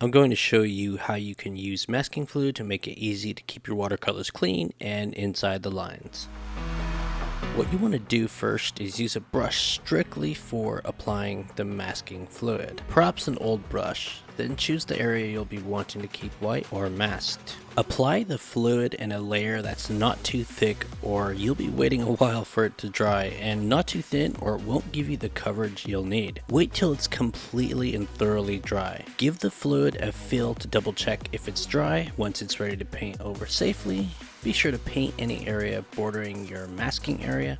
I'm going to show you how you can use masking fluid to make it easy to keep your watercolors clean and inside the lines. What you want to do first is use a brush strictly for applying the masking fluid. Perhaps an old brush, then choose the area you'll be wanting to keep white or masked. Apply the fluid in a layer that's not too thick, or you'll be waiting a while for it to dry, and not too thin or it won't give you the coverage you'll need. Wait till it's completely and thoroughly dry. Give the fluid a fill to double check if it's dry. Once it's ready to paint over safely, be sure to paint any area bordering your masking area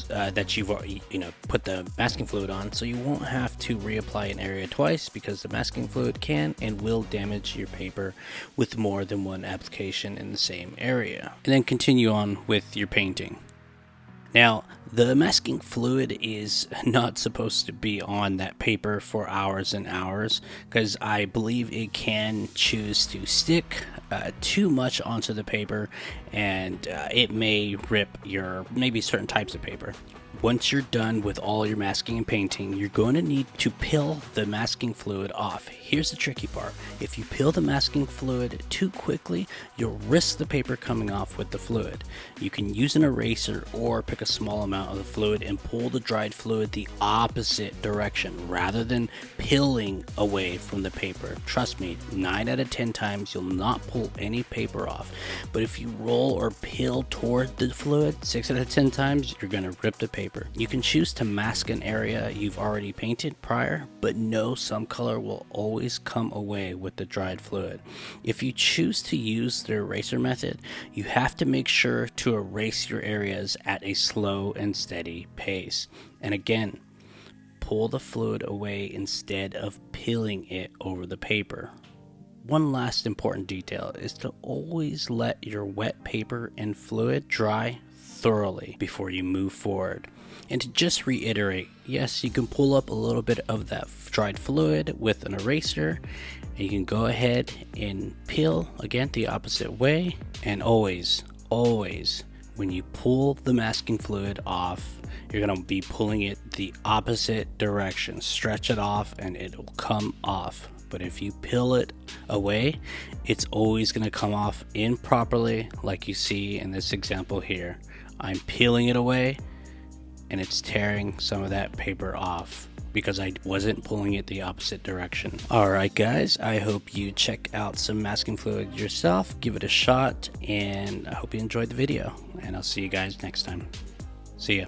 that you've already, put the masking fluid on, so you won't have to reapply an area twice, because the masking fluid can and will damage your paper with more than one application in the same area. And then continue on with your painting. Now, the masking fluid is not supposed to be on that paper for hours and hours, because I believe it can choose to stick too much onto the paper, and it may rip maybe certain types of paper. Once you're done with all your masking and painting, you're going to need to peel the masking fluid off. Here's the tricky part. If you peel the masking fluid too quickly, you'll risk the paper coming off with the fluid. You can use an eraser or pick a small amount of the fluid and pull the dried fluid the opposite direction rather than peeling away from the paper. Trust me, 9 out of 10 times you'll not pull any paper off. But if you roll or peel toward the fluid, 6 out of 10 times you're going to rip the paper. You can choose to mask an area you've already painted prior, but know some color will always come away with the dried fluid. If you choose to use the eraser method, you have to make sure to erase your areas at a slow and steady pace. And again, pull the fluid away instead of peeling it over the paper. One last important detail is to always let your wet paper and fluid dry thoroughly before you move forward. And to just reiterate, yes, you can pull up a little bit of that dried fluid with an eraser, and you can go ahead and peel again the opposite way. And always, when you pull the masking fluid off, you're going to be pulling it the opposite direction. Stretch it off and it will come off. But if you peel it away, it's always going to come off improperly, like you see in this example here. I'm peeling it away and it's tearing some of that paper off because I wasn't pulling it the opposite direction. Alright guys, I hope you check out some masking fluid yourself, give it a shot, and I hope you enjoyed the video, and I'll see you guys next time. See ya.